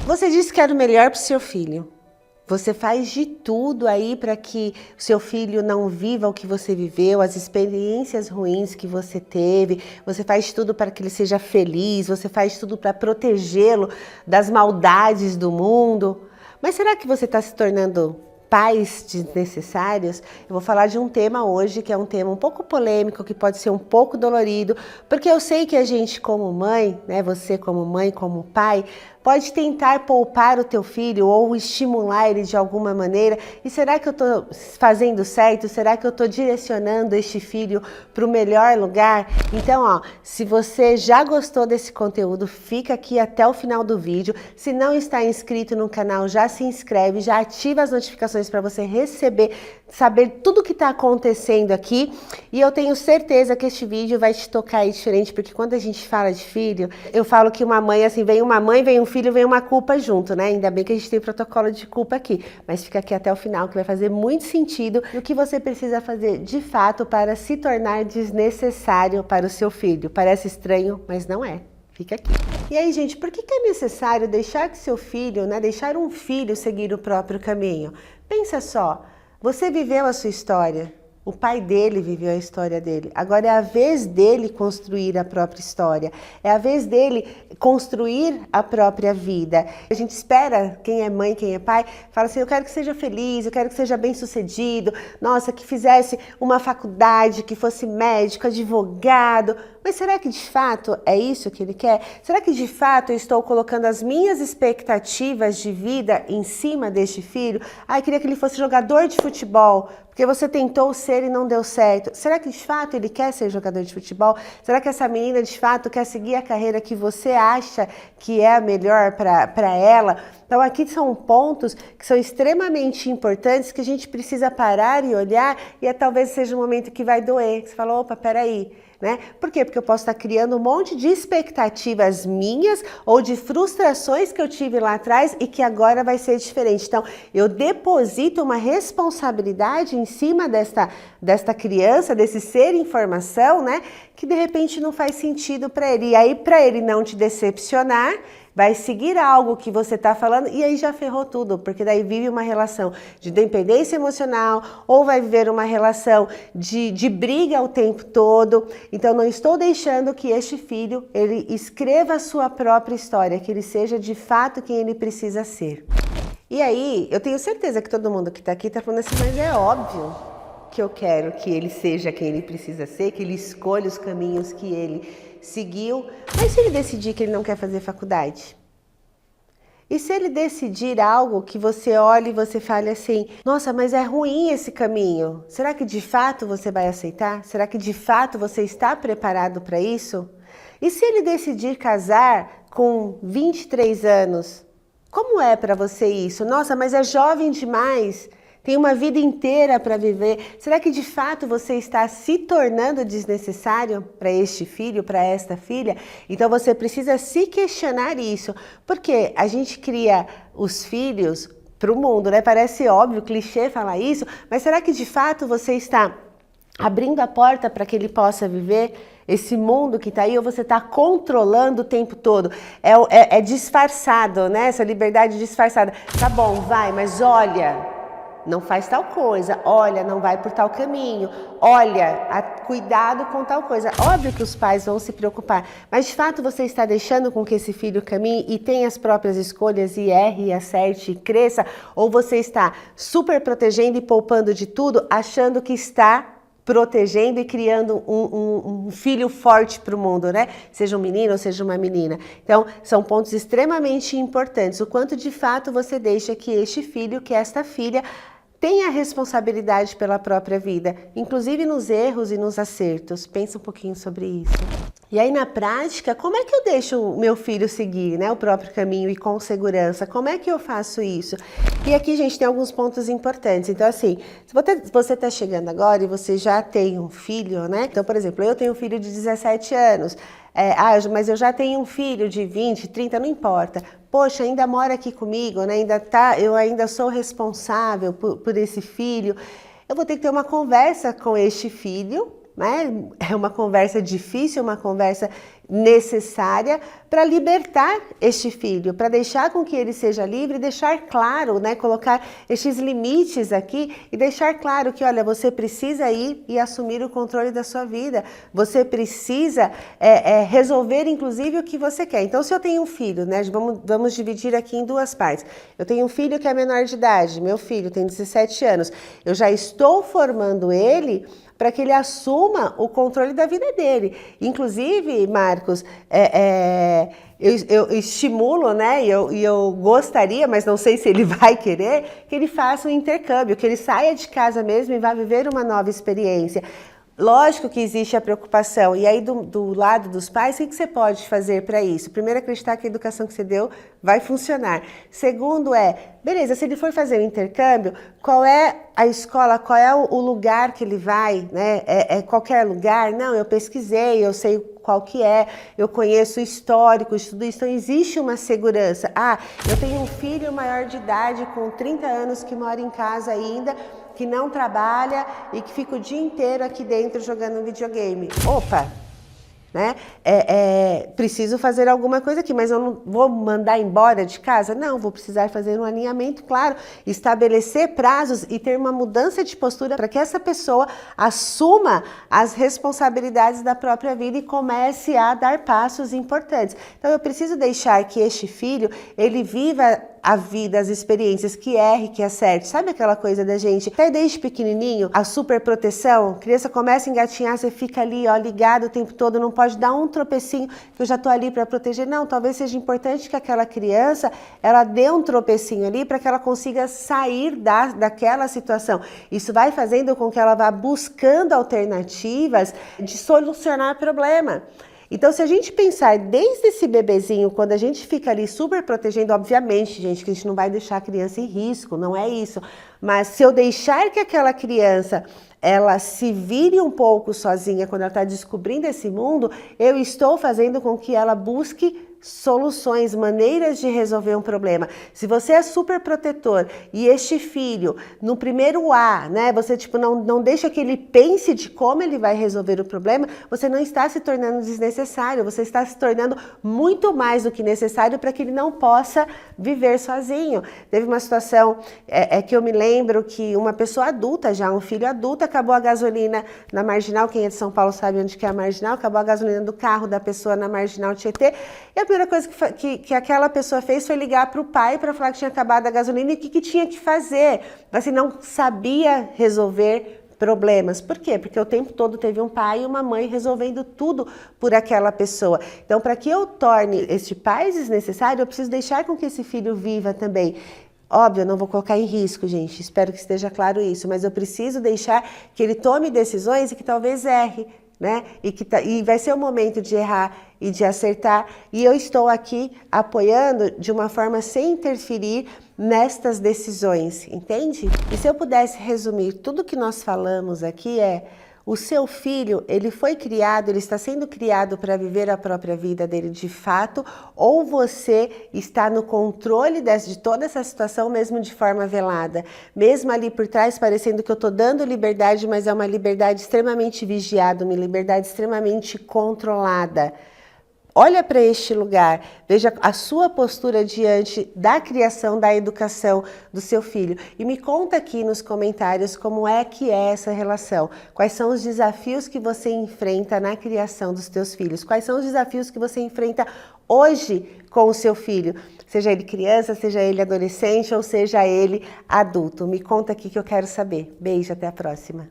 Você disse que era o melhor para o seu filho. Você faz de tudo aí para que o seu filho não viva o que você viveu, as experiências ruins que você teve. Você faz tudo para que ele seja feliz, você faz tudo para protegê-lo das maldades do mundo. Mas será que você está se tornando pais desnecessários? Eu vou falar de um tema hoje que é um tema um pouco polêmico, que pode ser um pouco dolorido, porque eu sei que a gente como mãe, né, você como mãe, como pai, pode tentar poupar o teu filho ou estimular ele de alguma maneira. E será que eu estou fazendo certo? Será que eu estou direcionando este filho para o melhor lugar? Então, ó, se você já gostou desse conteúdo, fica aqui até o final do vídeo. Se não está inscrito no canal, já se inscreve, já ativa as notificações para você saber tudo o que está acontecendo aqui. E eu tenho certeza que este vídeo vai te tocar aí diferente, porque quando a gente fala de filho, eu falo que uma mãe, assim, vem uma mãe, vem um filho, vem uma culpa junto, né? Ainda bem que a gente tem protocolo de culpa aqui, mas fica aqui até o final que vai fazer muito sentido o que você precisa fazer de fato para se tornar desnecessário para o seu filho. Parece estranho, mas não é. Fica aqui. E aí, gente, por que é necessário deixar que seu filho, né, deixar um filho seguir o próprio caminho? Pensa só, você viveu a sua história. O pai dele viveu a história dele. Agora é a vez dele construir a própria história. É a vez dele construir a própria vida. A gente espera, quem é mãe, quem é pai, fala assim, eu quero que seja feliz, eu quero que seja bem-sucedido, nossa, que fizesse uma faculdade, que fosse médico, advogado. Mas será que de fato é isso que ele quer? Será que de fato eu estou colocando as minhas expectativas de vida em cima deste filho? Ah, eu queria que ele fosse jogador de futebol, porque você tentou ser e não deu certo. Será que de fato ele quer ser jogador de futebol? Será que essa menina de fato quer seguir a carreira que você acha que é a melhor para ela? Então aqui são pontos que são extremamente importantes, que a gente precisa parar e olhar, e talvez seja um momento que vai doer. Você fala, opa, peraí. Né? Por quê? Porque eu posso estar criando um monte de expectativas minhas ou de frustrações que eu tive lá atrás e que agora vai ser diferente. Então, eu deposito uma responsabilidade em cima desta criança, desse ser em formação, né? Que de repente não faz sentido para ele. E aí, para ele não te decepcionar, vai seguir algo que você está falando e aí já ferrou tudo, porque daí vive uma relação de dependência emocional ou vai viver uma relação de briga o tempo todo. Então não estou deixando que este filho, ele escreva a sua própria história, que ele seja de fato quem ele precisa ser. E aí, eu tenho certeza que todo mundo que está aqui está falando assim, mas é óbvio que eu quero que ele seja quem ele precisa ser, que ele escolha os caminhos que ele seguiu. Mas se ele decidir que ele não quer fazer faculdade? E se ele decidir algo que você olhe e você fale assim, nossa, mas é ruim esse caminho. Será que de fato você vai aceitar? Será que de fato você está preparado para isso? E se ele decidir casar com 23 anos? Como é para você isso? Nossa, mas é jovem demais. Tem uma vida inteira para viver. Será que de fato você está se tornando desnecessário para este filho, para esta filha? Então você precisa se questionar isso. Porque a gente cria os filhos para o mundo, né? Parece óbvio, clichê falar isso, mas será que de fato você está abrindo a porta para que ele possa viver esse mundo que está aí, ou você está controlando o tempo todo? É disfarçado, né? Essa liberdade disfarçada. Tá bom, vai, mas olha, não faz tal coisa, olha, não vai por tal caminho, olha, cuidado com tal coisa. Óbvio que os pais vão se preocupar, mas de fato você está deixando com que esse filho caminhe e tenha as próprias escolhas e erre, e acerte e cresça? Ou você está super protegendo e poupando de tudo, achando que está protegendo e criando um filho forte para o mundo, né? Seja um menino ou seja uma menina. Então, são pontos extremamente importantes. O quanto de fato você deixa que este filho, que esta filha, tenha responsabilidade pela própria vida, inclusive nos erros e nos acertos. Pensa um pouquinho sobre isso. E aí, na prática, como é que eu deixo o meu filho seguir, né, o próprio caminho e com segurança? Como é que eu faço isso? E aqui, gente, tem alguns pontos importantes. Então, assim, se você está chegando agora e você já tem um filho, né? Então, por exemplo, eu tenho um filho de 17 anos. Mas eu já tenho um filho de 20, 30, não importa. Poxa, ainda mora aqui comigo, né? Eu ainda sou responsável por esse filho. Eu vou ter que ter uma conversa com este filho, né? É uma conversa difícil, uma conversa necessária para libertar este filho, para deixar com que ele seja livre, e deixar claro, né, colocar estes limites aqui e deixar claro que, olha, você precisa ir e assumir o controle da sua vida, você precisa resolver, inclusive, o que você quer. Então, se eu tenho um filho, né, vamos dividir aqui em duas partes. Eu tenho um filho que é menor de idade, meu filho tem 17 anos, eu já estou formando ele para que ele assuma o controle da vida dele. Inclusive, Marcos, eu estimulo, né, e eu gostaria, mas não sei se ele vai querer, que ele faça um intercâmbio, que ele saia de casa mesmo e vá viver uma nova experiência. Lógico que existe a preocupação, e aí do lado dos pais, o que você pode fazer para isso? Primeiro, acreditar que a educação que você deu vai funcionar. Segundo beleza, se ele for fazer o intercâmbio, qual é a escola, qual é o lugar que ele vai, né? É qualquer lugar? Não, eu pesquisei, eu sei qual que é, eu conheço o histórico, tudo isso, então existe uma segurança. Eu tenho um filho maior de idade, com 30 anos, que mora em casa ainda, que não trabalha e que fica o dia inteiro aqui dentro jogando videogame. Opa! Né? Preciso fazer alguma coisa aqui, mas eu não vou mandar embora de casa? Não, vou precisar fazer um alinhamento, claro, estabelecer prazos e ter uma mudança de postura para que essa pessoa assuma as responsabilidades da própria vida e comece a dar passos importantes. Então, eu preciso deixar que este filho, ele viva a vida, as experiências, que erre, que acerte. Sabe aquela coisa da gente, até desde pequenininho, a super proteção, a criança começa a engatinhar, você fica ali, ó, ligado o tempo todo, não pode dar um tropecinho, que eu já tô ali para proteger. Não, talvez seja importante que aquela criança, ela dê um tropecinho ali para que ela consiga sair daquela situação. Isso vai fazendo com que ela vá buscando alternativas de solucionar problema. Então, se a gente pensar desde esse bebezinho, quando a gente fica ali super protegendo, obviamente, gente, que a gente não vai deixar a criança em risco, não é isso. Mas se eu deixar que aquela criança, ela se vire um pouco sozinha quando ela está descobrindo esse mundo, eu estou fazendo com que ela busque soluções, maneiras de resolver um problema. Se você é super protetor e este filho, no primeiro né, você não deixa que ele pense de como ele vai resolver o problema, você não está se tornando desnecessário, você está se tornando muito mais do que necessário para que ele não possa viver sozinho. Teve uma situação que eu me lembro que uma pessoa adulta, já um filho adulto, acabou a gasolina na Marginal, quem é de São Paulo sabe onde que é a Marginal, acabou a gasolina do carro da pessoa na Marginal Tietê, e a primeira coisa que aquela pessoa fez foi ligar para o pai para falar que tinha acabado a gasolina e o que tinha que fazer. Mas assim, não sabia resolver problemas. Por quê? Porque o tempo todo teve um pai e uma mãe resolvendo tudo por aquela pessoa. Então, para que eu torne este pai desnecessário, eu preciso deixar com que esse filho viva também. Óbvio, eu não vou colocar em risco, gente, espero que esteja claro isso, mas eu preciso deixar que ele tome decisões e que talvez erre, né? E vai ser o momento de errar e de acertar, e eu estou aqui apoiando de uma forma sem interferir nestas decisões, entende? E se eu pudesse resumir tudo que nós falamos aqui o seu filho, ele foi criado, ele está sendo criado para viver a própria vida dele de fato, ou você está no controle de toda essa situação mesmo de forma velada, mesmo ali por trás parecendo que eu estou dando liberdade, mas é uma liberdade extremamente vigiada, uma liberdade extremamente controlada. Olha para este lugar, veja a sua postura diante da criação, da educação do seu filho. E me conta aqui nos comentários como é que é essa relação. Quais são os desafios que você enfrenta na criação dos teus filhos? Quais são os desafios que você enfrenta hoje com o seu filho? Seja ele criança, seja ele adolescente ou seja ele adulto. Me conta aqui que eu quero saber. Beijo, até a próxima.